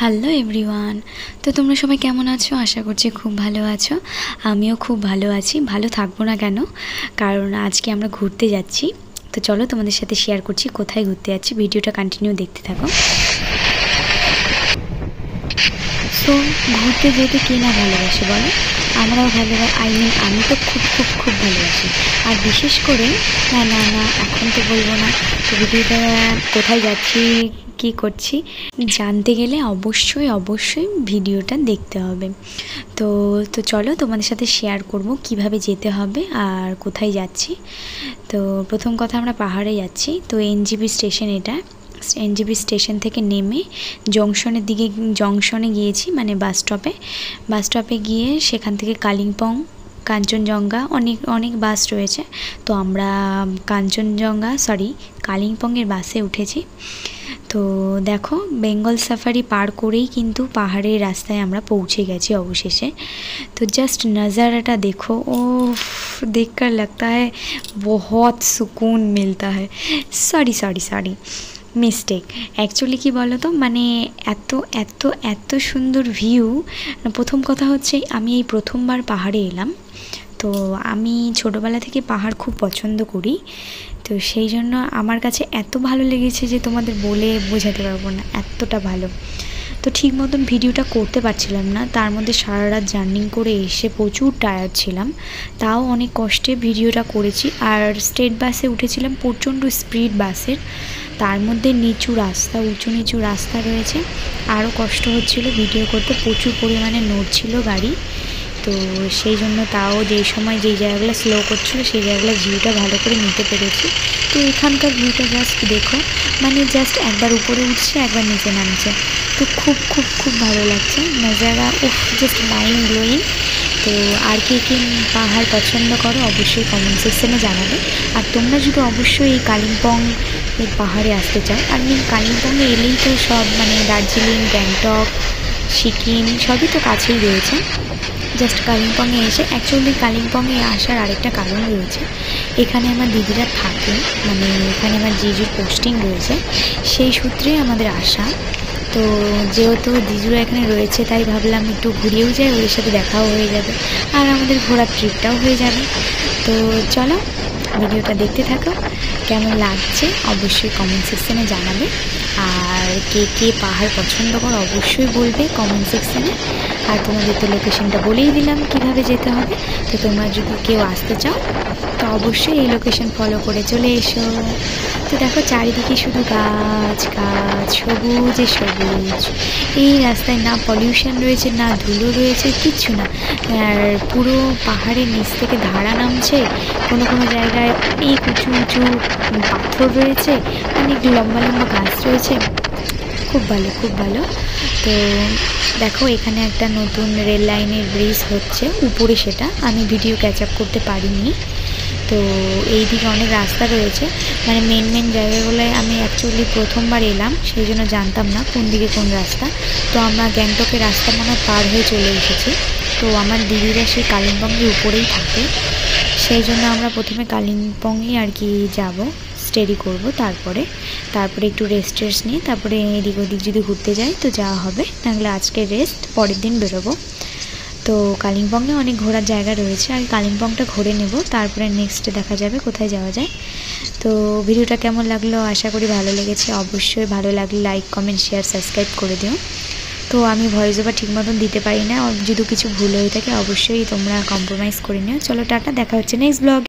Hello everyone. তো তোমরা সবাই কেমন আছো? আশা করছি খুব ভালো আছো। আমিও খুব ভালো আছি, ভালো থাকবো না কেন, কারণ আজকে আমরা ঘুরতে যাচ্ছি। তো চলো তোমাদের সাথে শেয়ার করছি কোথায় ঘুরতে যাচ্ছি, ভিডিওটা কন্টিনিউ দেখতে থাকো। সো ঘুরতে যেতে কে না ভালোবাসে বলো? আমরাও ভালোবাসি, আমি তো খুব খুব খুব ভালোবাসি। আর বিশেষ করে না না না এখন তো বলবো না। তো ভিডিওটা কোথায় যাচ্ছি কী করছি জানতে গেলে অবশ্যই অবশ্যই ভিডিওটা দেখতে হবে। তো তো চলো তোমাদের সাথে শেয়ার করব কিভাবে যেতে হবে আর কোথায় যাচ্ছি। তো প্রথম কথা আমরা পাহাড়ে যাচ্ছি। তো এনজিপি স্টেশন, এটা এনজিপি স্টেশন থেকে নেমে জংশনে গিয়েছি, মানে বাস স্টপে গিয়ে সেখান থেকে কালিম্পং, কাঞ্চনজঙ্ঘা, অনেক বাস রয়েছে। তো আমরা কালিম্পংয়ের বাসে উঠেছি। তো দেখো বেঙ্গল সাফারি পার করেই কিন্তু পাহাড়ের রাস্তায় আমরা পৌঁছে গেছি অবশেষে। তো জাস্ট नज़ाराটা देखो, ओह देखकर लगता है बहुत सुकून मिलता है। Sorry mistake. অ্যাকচুয়ালি কী বলো তো, মানে এত এত এত সুন্দর ভিউ। প্রথম কথা হচ্ছে আমি এই প্রথমবার পাহাড়ে এলাম। তো আমি ছোটোবেলা থেকে পাহাড় খুব পছন্দ করি। তো সেই জন্য আমার কাছে এত ভালো লেগেছে যে তোমাদের বলে বোঝাতে পারবো না, এতটা ভালো। তো ঠিক মতন ভিডিওটা করতে পারছিলাম না, তার মধ্যে সারা রাত জার্নি করে এসে প্রচুর টায়ার্ড ছিলাম, তাও অনেক কষ্টে ভিডিওটা করেছি। আর স্টেট বাসে উঠেছিলাম, প্রচণ্ড স্পিড বাসের, তার মধ্যে উঁচু নিচু রাস্তা রয়েছে, আরও কষ্ট হচ্ছিল ভিডিও করতে, প্রচুর পরিমাণে নড়ছিল গাড়ি। তো সেই জন্য তাও যেই জায়গাগুলো স্লো করছিলো সেই জায়গাগুলো ভিউটা ভালো করে নিতে পেরেছি। তো এখানকার ভিউটা জাস্ট দেখো, মানে জাস্ট একবার উপরে উঠছে একবার নিচে নামছে। তো খুব খুব খুব ভালো লাগছে নজারা, জাস্ট মাইন্ড ব্লোয়িং। তো আর কে পাহাড় পছন্দ করো অবশ্যই কমেন্ট সেকশনে জানাবে। আর তোমরা যদি অবশ্যই এই কালিম্পং এই পাহাড়ে আসতে চাও, আর কালিম্পংয়ে এলেই তো সব, মানে দার্জিলিং, গ্যাংটক, সিকিম সবই তো কাছেই রয়েছে। জাস্ট কালিম্পংয়ে এসে, অ্যাকচুয়ালি কালিম্পংয়ে আসার আরেকটা কারণ রয়েছে, এখানে আমার দিদিরা থাকে, মানে এখানে আমার জিজুর পোস্টিং রয়েছে, সেই সূত্রে আমাদের আসা। তো যেহেতু দিজুরা এখানে রয়েছে তাই ভাবলাম একটু ঘুরিয়েও যাই, ওদের সাথে দেখাও হয়ে যাবে আর আমাদের ঘোরার ট্রিপটাও হয়ে যাবে। তো চলো ভিডিওটা দেখতে থাকো, কেমন লাগছে অবশ্যই কমেন্ট সেকশনে জানাবে। আর কে পাহাড় পছন্দ করো অবশ্যই বলবে কমেন্ট সেকশনে। আর তোমাদের তো লোকেশনটা বলেই দিলাম কিভাবে যেতে হবে। তো তোমরা যদি কেউ আসতে চাও তো অবশ্যই এই লোকেশন ফলো করে চলে এসো। তো দেখো চারিদিকে শুধু গাছ, সবুজে সবুজ। এই রাস্তায় না পলিউশন রয়েছে, না ধুলো রয়েছে, কিচ্ছু না। আর পুরো পাহাড়ের নিচ থেকে ধারা নামছে, কোনো জায়গায় অনেক উঁচু পাথর রয়েছে, অনেক লম্বা গাছ রয়েছে, খুব ভালো। তো দেখো এখানে একটা নতুন রেল লাইনের ব্রিজ হচ্ছে উপরে, সেটা আমি ভিডিও ক্যাচ আপ করতে পারিনি। তো এই দিকে অনেক রাস্তা রয়েছে, মানে মেন জায়গাগুলোয় আমি অ্যাকচুয়ালি প্রথমবার এলাম, সেই জন্য জানতাম না কোন দিকে কোন রাস্তা। তো আমরা গ্যাংটকের রাস্তা মনে পার হয়ে চলে এসেছি। তো আমার দিদিরা সেই কালিম্পংয়ের উপরেই থাকে, সেই জন্য আমরা প্রথমে কালিম্পংয়ে আর কি যাব, স্টেডি করব, তারপরে একটু রেস্ট নিয়ে তারপরে এদিক ওদিক যদি ঘুরতে যাই তো যাওয়া হবে, নাহলে আজকে রেস্ট, পরের দিন বেরোবো। তো কালিম্পংয়ে অনেক ঘোরার জায়গা রয়েছে, আর কালিম্পংটা ঘুরে নেব, তারপরে নেক্সট দেখা যাবে কোথায় যাওয়া যায়। তো ভিডিওটা কেমন লাগলো, আশা করি ভালো লেগেছে। অবশ্যই ভালো লাগলে লাইক, কমেন্ট, শেয়ার, সাবস্ক্রাইব করে দিও। তো আমি ভয়েস ওভার ঠিক মতন দিতে পারি না, যদি কিছু ভুল হয়ে থাকে অবশ্যই তোমরা কম্প্রোমাইজ করে নিও। চলো টাটা, দেখা হচ্ছে নেক্সট ব্লগে।